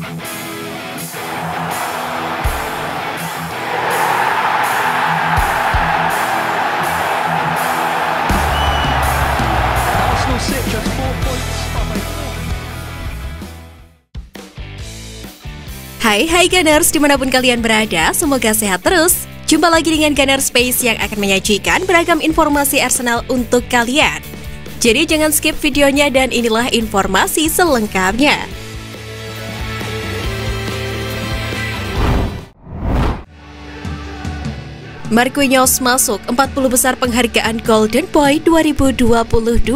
Arsenal sit just 4 points from a Hai Gunners, dimanapun kalian berada, semoga sehat terus. Jumpa lagi dengan Gunner Space yang akan menyajikan beragam informasi Arsenal untuk kalian. Jadi jangan skip videonya dan inilah informasi selengkapnya. Marquinhos masuk 40 besar penghargaan Golden Boy 2022.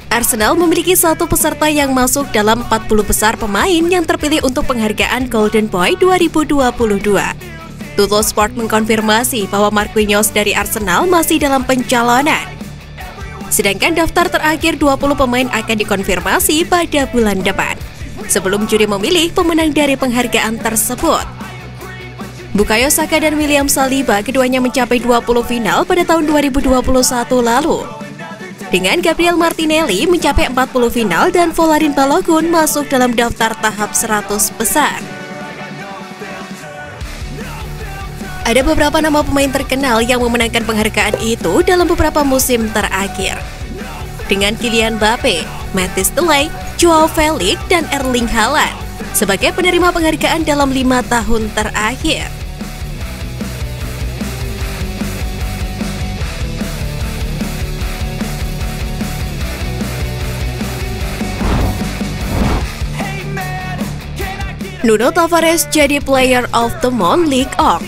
Arsenal memiliki satu peserta yang masuk dalam 40 besar pemain yang terpilih untuk penghargaan Golden Boy 2022. Tuttosport mengkonfirmasi bahwa Marquinhos dari Arsenal masih dalam pencalonan. Sedangkan daftar terakhir 20 pemain akan dikonfirmasi pada bulan depan, sebelum juri memilih pemenang dari penghargaan tersebut. Bukayo Saka dan William Saliba keduanya mencapai 20 final pada tahun 2021 lalu. Dengan Gabriel Martinelli mencapai 40 final dan Folarin Balogun masuk dalam daftar tahap 100 besar. Ada beberapa nama pemain terkenal yang memenangkan penghargaan itu dalam beberapa musim terakhir. Dengan Kylian Mbappe, Mathis Teley, Joao Felix, dan Erling Haaland sebagai penerima penghargaan dalam 5 tahun terakhir. Nuno Tavares jadi Player of the Month Ligue 1.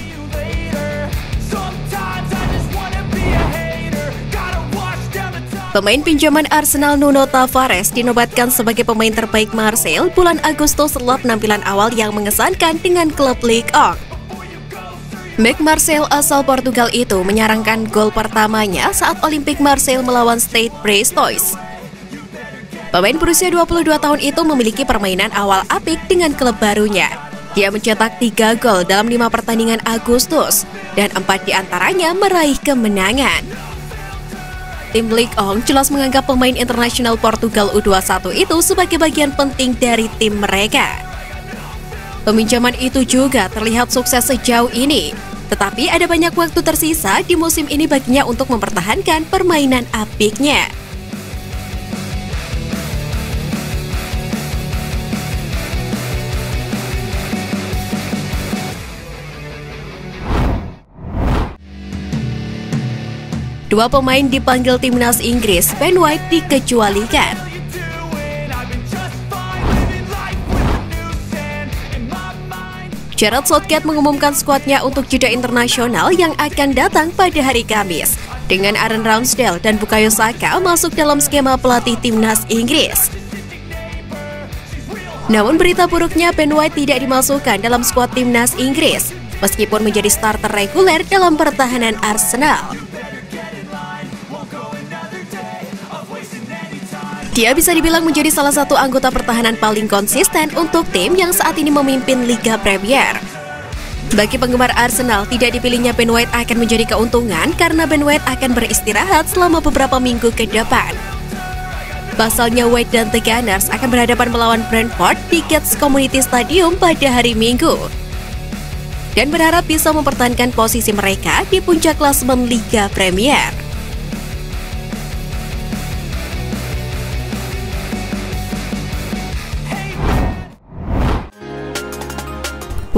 Pemain pinjaman Arsenal Nuno Tavares dinobatkan sebagai pemain terbaik Marseille bulan Agustus setelah penampilan awal yang mengesankan dengan klub Ligue 1. Bek Marseille asal Portugal itu menyarangkan gol pertamanya saat Olympique Marseille melawan Stade Brestois. Pemain berusia 22 tahun itu memiliki permainan awal apik dengan klub barunya. Dia mencetak 3 gol dalam 5 pertandingan Agustus, dan 4 diantaranya meraih kemenangan. Tim Ligue 1 jelas menganggap pemain internasional Portugal U21 itu sebagai bagian penting dari tim mereka. Peminjaman itu juga terlihat sukses sejauh ini, tetapi ada banyak waktu tersisa di musim ini baginya untuk mempertahankan permainan apiknya. Dua pemain dipanggil timnas Inggris, Ben White dikecualikan. Gareth Southgate mengumumkan skuadnya untuk jeda internasional yang akan datang pada hari Kamis, dengan Aaron Ramsdale dan Bukayo Saka masuk dalam skema pelatih timnas Inggris. Namun berita buruknya, Ben White tidak dimasukkan dalam skuad timnas Inggris, meskipun menjadi starter reguler dalam pertahanan Arsenal. Dia bisa dibilang menjadi salah satu anggota pertahanan paling konsisten untuk tim yang saat ini memimpin Liga Premier. Bagi penggemar Arsenal, tidak dipilihnya Ben White akan menjadi keuntungan karena Ben White akan beristirahat selama beberapa minggu ke depan. Pasalnya White dan The Gunners akan berhadapan melawan Brentford di Gates Community Stadium pada hari Minggu, dan berharap bisa mempertahankan posisi mereka di puncak klasemen Liga Premier.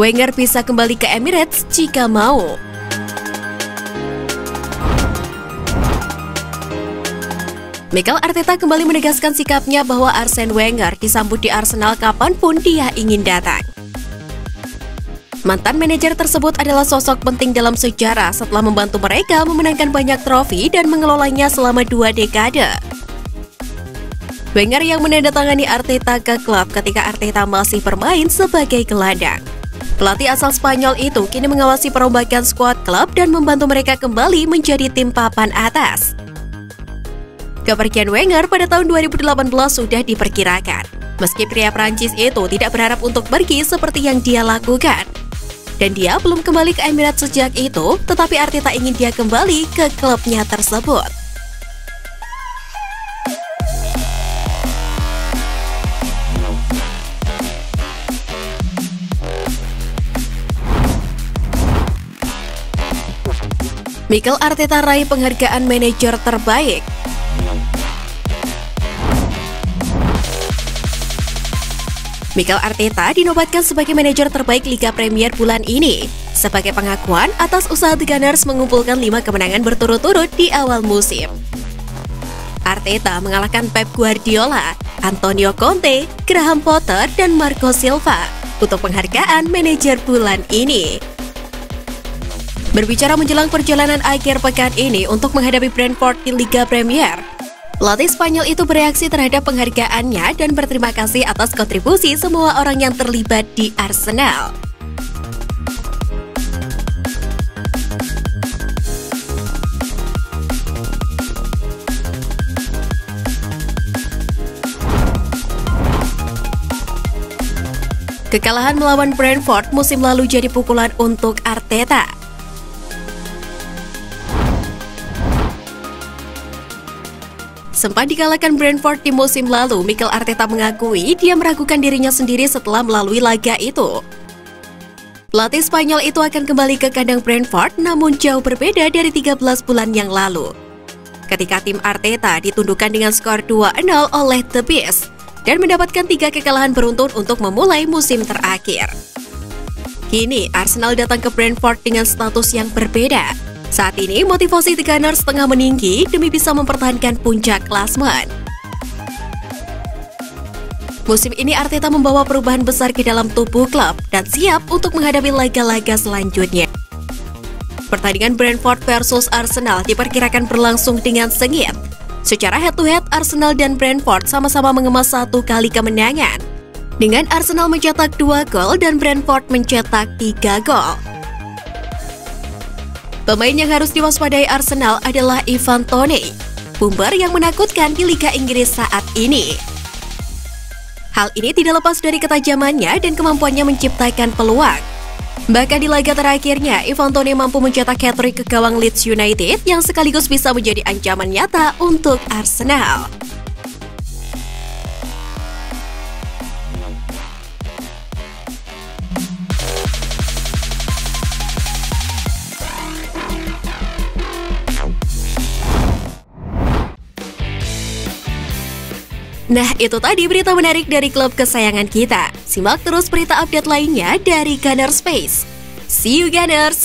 Wenger bisa kembali ke Emirates jika mau. Mikel Arteta kembali menegaskan sikapnya bahwa Arsene Wenger disambut di Arsenal kapanpun dia ingin datang. Mantan manajer tersebut adalah sosok penting dalam sejarah setelah membantu mereka memenangkan banyak trofi dan mengelolanya selama 2 dekade. Wenger yang menandatangani Arteta ke klub ketika Arteta masih bermain sebagai gelandang. Pelatih asal Spanyol itu kini mengawasi perombakan skuad klub dan membantu mereka kembali menjadi tim papan atas. Kepergian Wenger pada tahun 2018 sudah diperkirakan, meski pria Prancis itu tidak berharap untuk pergi seperti yang dia lakukan. Dan dia belum kembali ke Emirates sejak itu, tetapi Arteta ingin dia kembali ke klubnya tersebut. Mikel Arteta raih penghargaan manajer terbaik. Mikel Arteta dinobatkan sebagai manajer terbaik Liga Premier bulan ini sebagai pengakuan atas usaha The Gunners mengumpulkan 5 kemenangan berturut-turut di awal musim. Arteta mengalahkan Pep Guardiola, Antonio Conte, Graham Potter, dan Marco Silva untuk penghargaan manajer bulan ini. Berbicara menjelang perjalanan akhir pekan ini untuk menghadapi Brentford di Liga Premier, pelatih Spanyol itu bereaksi terhadap penghargaannya dan berterima kasih atas kontribusi semua orang yang terlibat di Arsenal. Kekalahan melawan Brentford musim lalu jadi pukulan untuk Arteta. Sempat dikalahkan Brentford di musim lalu, Mikel Arteta mengakui dia meragukan dirinya sendiri setelah melalui laga itu. Pelatih Spanyol itu akan kembali ke kandang Brentford, namun jauh berbeda dari 13 bulan yang lalu, ketika tim Arteta ditundukkan dengan skor 2-0 oleh The Beast dan mendapatkan 3 kekalahan beruntun untuk memulai musim terakhir. Kini Arsenal datang ke Brentford dengan status yang berbeda. Saat ini motivasi The Gunners tengah meninggi demi bisa mempertahankan puncak klasemen. Musim ini Arteta membawa perubahan besar ke dalam tubuh klub dan siap untuk menghadapi laga-laga selanjutnya. Pertandingan Brentford versus Arsenal diperkirakan berlangsung dengan sengit. Secara head-to-head, Arsenal dan Brentford sama-sama mengemas 1 kali kemenangan, dengan Arsenal mencetak 2 gol dan Brentford mencetak 3 gol. Pemain yang harus diwaspadai Arsenal adalah Ivan Toney, bumper yang menakutkan di Liga Inggris saat ini. Hal ini tidak lepas dari ketajamannya dan kemampuannya menciptakan peluang. Bahkan di laga terakhirnya, Ivan Toney mampu mencetak hat-trick ke gawang Leeds United yang sekaligus bisa menjadi ancaman nyata untuk Arsenal. Nah, itu tadi berita menarik dari klub kesayangan kita. Simak terus berita update lainnya dari Gunners Space. See you Gunners!